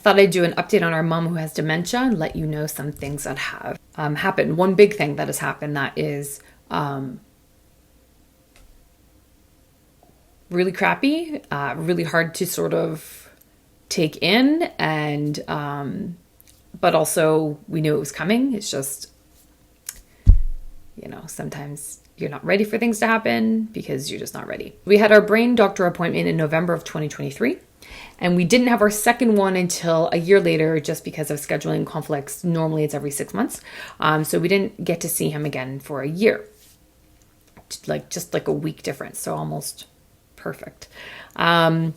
thought I'd do an update on our mom who has dementia and let you know some things that have happened. One big thing that has happened that is really crappy, really hard to sort of take in, and but also we knew it was coming. It's just, sometimes you're not ready for things to happen because you're just not ready. We had our brain doctor appointment in November of 2023. And we didn't have our second one until a year later, just because of scheduling conflicts. Normally it's every 6 months. So we didn't get to see him again for a year, just like a week difference. So almost perfect. And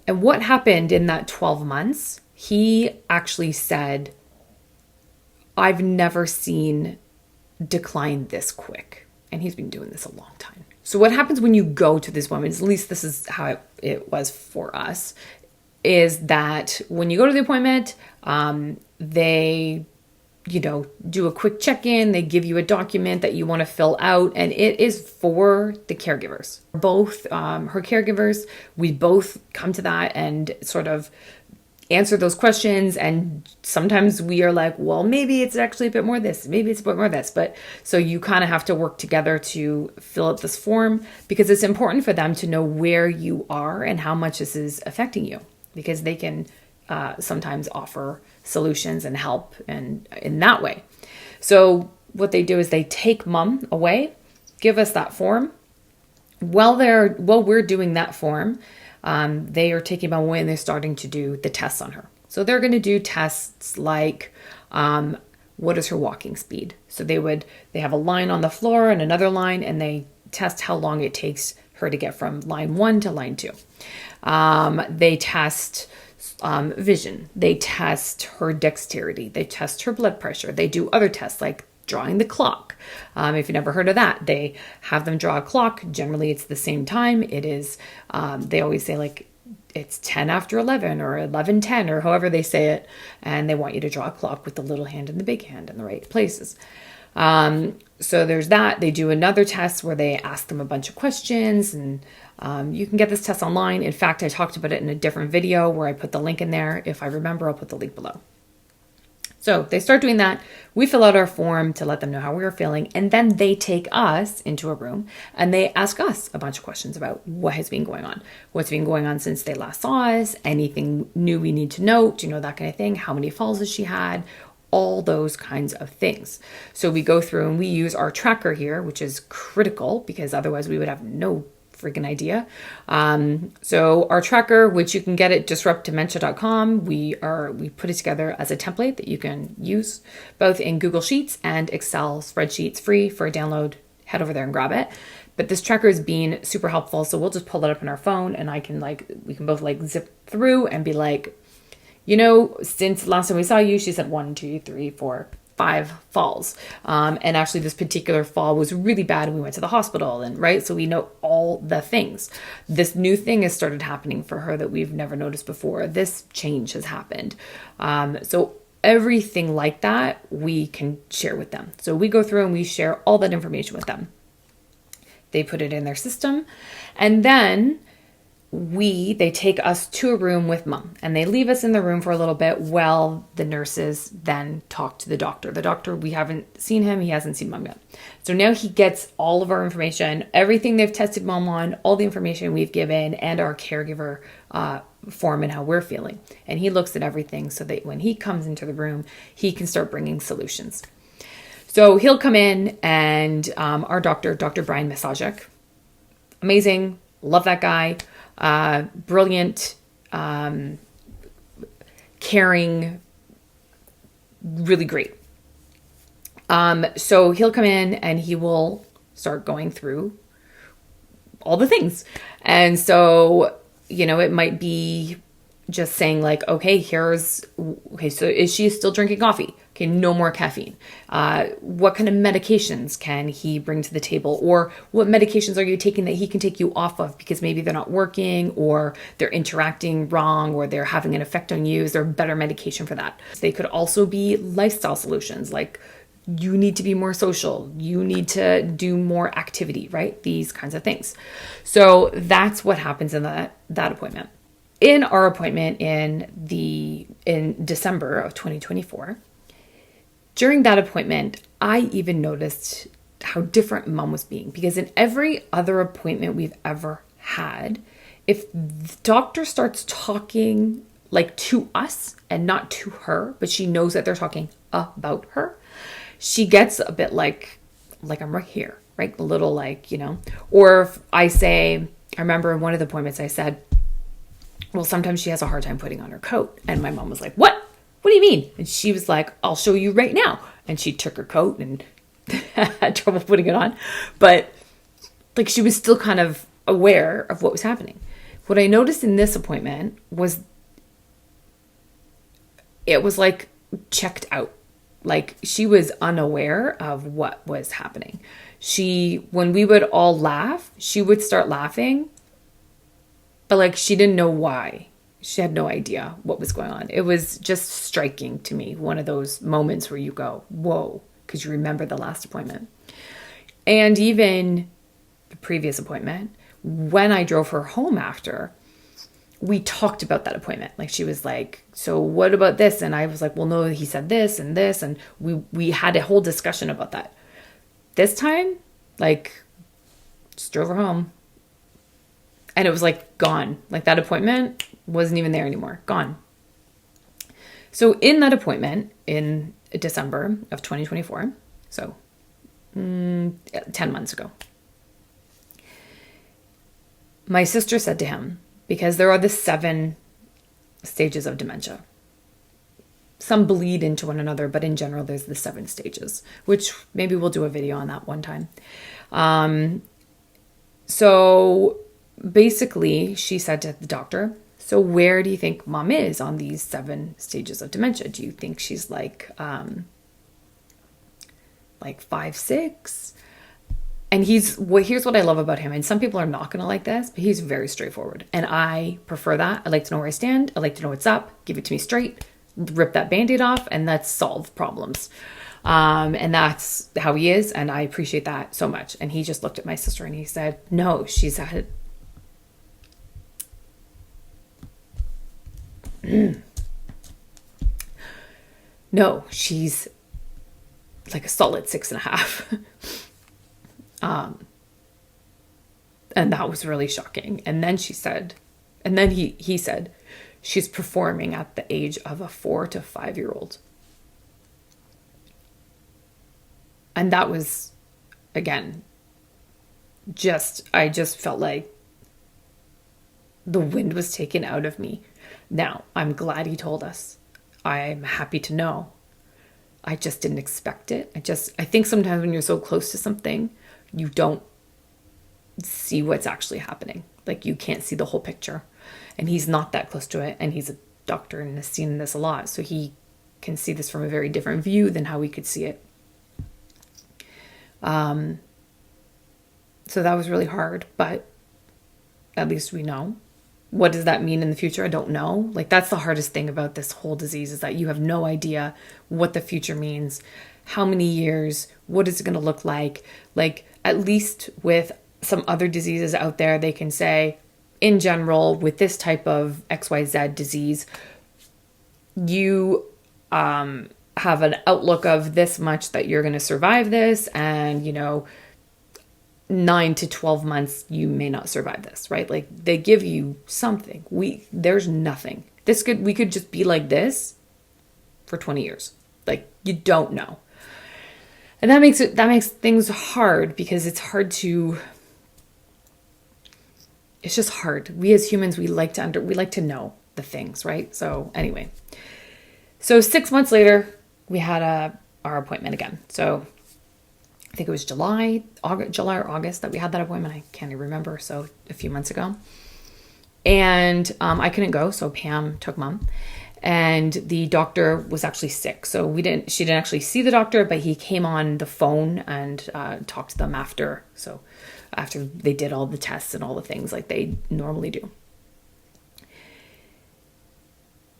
what happened in that 12 months, he actually said, I've never seen decline this quick. And he's been doing this a long time. So what happens when you go to this woman, at least this is how it was for us, is that when you go to the appointment, they, do a quick check-in. They give you a document that you want to fill out, and it is for the caregivers. Both her caregivers, we both come to that and sort of answer those questions. And sometimes we are like, well, maybe it's actually a bit more this, maybe it's a bit more this. But so you kind of have to work together to fill out this form, because it's important for them to know where you are and how much this is affecting you, because they can sometimes offer solutions and help and in that way. So what they do is they take mom away, give us that form. While we're doing that form, they are taking mom away and they're starting to do the tests on her. So they're going to do tests like, what is her walking speed? So they have a line on the floor and another line, and they test how long it takes her to get from line 1 to line 2. They test vision. They test her dexterity. They test her blood pressure. They do other tests like drawing the clock. If you've never heard of that, they have them draw a clock. Generally, it's the same time. It is, they always say like it's 10 after 11 or 11:10 or however they say it. And they want you to draw a clock with the little hand and the big hand in the right places. So there's that. They do another test where they ask them a bunch of questions, and you can get this test online. In fact, I talked about it in a different video where I put the link in there. If I remember, I'll put the link below. So they start doing that. We fill out our form to let them know how we are feeling. And then they take us into a room and they ask us a bunch of questions about what has been going on. What's been going on since they last saw us, anything new we need to note, that kind of thing. How many falls has she had? All those kinds of things. So we go through and we use our tracker here, which is critical because otherwise we would have no freaking idea. So our tracker, which you can get at disruptdementia.com, we put it together as a template that you can use both in Google Sheets and Excel spreadsheets, free for a download. Head over there and grab it. But this tracker has been super helpful. So we'll just pull it up on our phone and we can both zip through and be like, since last time we saw you, she said 1, 2, 3, 4, 5 falls. And actually this particular fall was really bad and we went to the hospital, and right. So we know all the things. This new thing has started happening for her that we've never noticed before. This change has happened. So everything like that we can share with them. So we go through and we share all that information with them. They put it in their system, and then they take us to a room with mom, and they leave us in the room for a little bit while the nurses then talk to the doctor. The doctor, we haven't seen him. He hasn't seen mom yet. So now he gets all of our information, everything they've tested mom on, all the information we've given, and our caregiver form and how we're feeling. And he looks at everything so that when he comes into the room, he can start bringing solutions. So he'll come in, and our doctor, Dr. Brian Masajek, amazing. Love that guy. Brilliant, caring, really great. So he'll come in and he will start going through all the things. And so, it might be just saying like, okay, so is she still drinking coffee? Okay, no more caffeine. What kind of medications can he bring to the table? Or what medications are you taking that he can take you off of because maybe they're not working, or they're interacting wrong, or they're having an effect on you? Is there a better medication for that? They could also be lifestyle solutions, like you need to be more social. You need to do more activity, right? These kinds of things. So that's what happens in that appointment. in our appointment in December of 2024, during that appointment, I even noticed how different Mom was being, because in every other appointment we've ever had, if the doctor starts talking like to us and not to her, but she knows that they're talking about her, she gets a bit like I'm right here, right? A little like, or if I remember in one of the appointments I said, well, sometimes she has a hard time putting on her coat. And my mom was like, what? What do you mean? And she was like, I'll show you right now. And she took her coat and had trouble putting it on. But like, she was still kind of aware of what was happening. What I noticed in this appointment was it was like checked out. Like, she was unaware of what was happening. When we would all laugh, she would start laughing, but like, she didn't know why. She had no idea what was going on. It was just striking to me. One of those moments where you go, whoa, because you remember the last appointment. And even the previous appointment, when I drove her home after, we talked about that appointment. Like, she was like, so what about this? And I was like, well, no, he said this and this. And we had a whole discussion about that. This time, like, just drove her home. And it was like gone. Like, that appointment wasn't even there anymore. Gone. So in that appointment in December of 2024, so 10 months ago, my sister said to him, because there are the 7 stages of dementia. Some bleed into one another, but in general, there's the 7 stages, which maybe we'll do a video on that one time. So basically, she said to the doctor, so where do you think Mom is on these 7 stages of dementia? Do you think she's like 5, 6? And here's what I love about him. And some people are not going to like this, but he's very straightforward. And I prefer that. I like to know where I stand. I like to know what's up. Give it to me straight. Rip that Band-Aid off, and let's solve problems. And that's how he is. And I appreciate that so much. And he just looked at my sister and he said, no, she's had... No, she's like a solid 6.5. And that was really shocking. And then he said, she's performing at the age of a 4 to 5-year-old. And that was, again, I just felt like the wind was taken out of me. Now, I'm glad he told us. I'm happy to know. I just didn't expect it. I think sometimes when you're so close to something, you don't see what's actually happening. Like, you can't see the whole picture. And he's not that close to it. And he's a doctor and has seen this a lot. So he can see this from a very different view than how we could see it. So that was really hard, but at least we know. What does that mean in the future? I don't know. Like, that's the hardest thing about this whole disease, is that you have no idea what the future means. How many years? What is it going to look like? Like, at least with some other diseases out there, they can say, in general, with this type of XYZ disease, you have an outlook of this much that you're going to survive this, and 9 to 12 months you may not survive this, right? Like, they give you something. There's nothing. We could just be like this for 20 years. Like, you don't know. And that makes things hard, because it's just hard. We as humans, we like to know the things, right? So anyway, 6 months later, we had our appointment again. So I think it was July or August that we had that appointment. I can't even remember. So a few months ago. And I couldn't go, so Pam took Mom. And the doctor was actually sick. So she didn't actually see the doctor, but he came on the phone and talked to them after. So after they did all the tests and all the things like they normally do.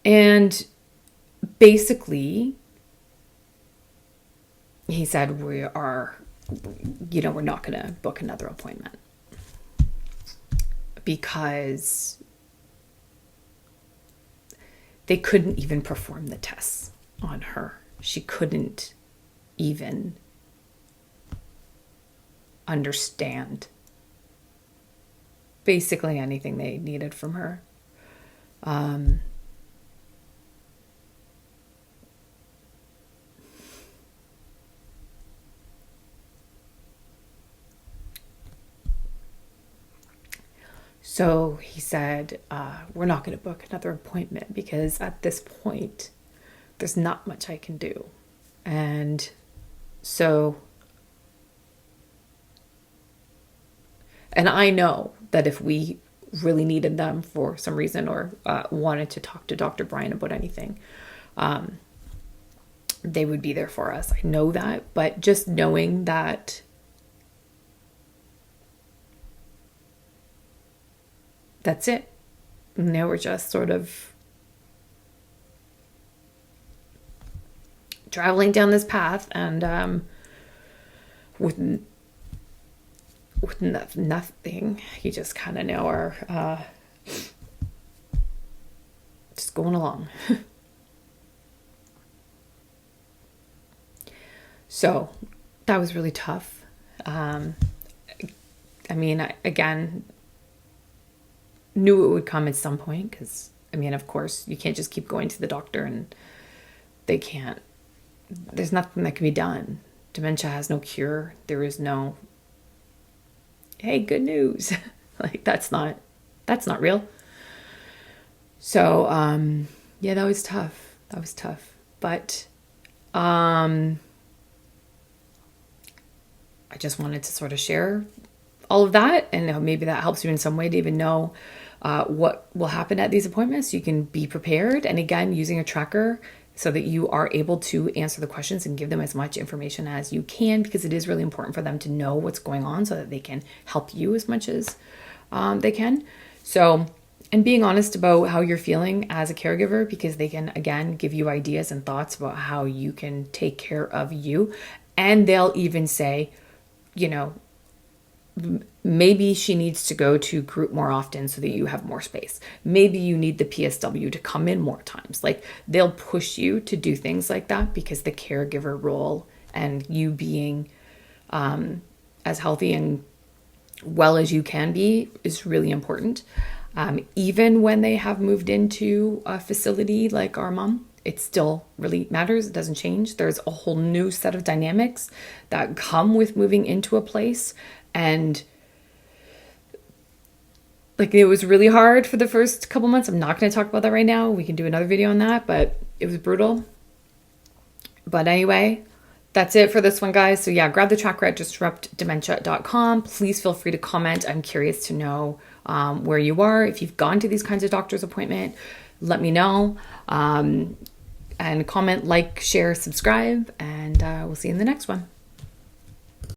And basically, he said, we're not going to book another appointment, because they couldn't even perform the tests on her. She couldn't even understand basically anything they needed from her. So he said, we're not going to book another appointment because at this point, there's not much I can do. And so, and I know that if we really needed them for some reason or wanted to talk to Dr. Brian about anything, they would be there for us. I know that, but just knowing that that's it. Now we're just sort of traveling down this path, and with nothing, you just kind of know are just going along. So that was really tough. I again knew it would come at some point because, of course, you can't just keep going to the doctor and there's nothing that can be done. Dementia has no cure. There is no, hey, good news. Like, that's not real. So, yeah, that was tough. But, I just wanted to sort of share all of that, and maybe that helps you in some way to even know what will happen at these appointments. You can be prepared, and again, using a tracker so that you are able to answer the questions and give them as much information as you can, because it is really important for them to know what's going on so that they can help you as much as they can. So, and being honest about how you're feeling as a caregiver, because they can, again, give you ideas and thoughts about how you can take care of you. And they'll even say, maybe she needs to go to group more often so that you have more space. Maybe you need the PSW to come in more times. Like, they'll push you to do things like that because the caregiver role and you being as healthy and well as you can be is really important. Even when they have moved into a facility like our mom, it still really matters. It doesn't change. There's a whole new set of dynamics that come with moving into a place. And like, it was really hard for the first couple months. I'm not going to talk about that right now. We can do another video on that, but it was brutal. But anyway, that's it for this one, guys. So yeah, grab the tracker at disruptdementia.com. Please feel free to comment. I'm curious to know where you are. If you've gone to these kinds of doctor's appointment, let me know. And comment, like, share, subscribe, and we'll see you in the next one.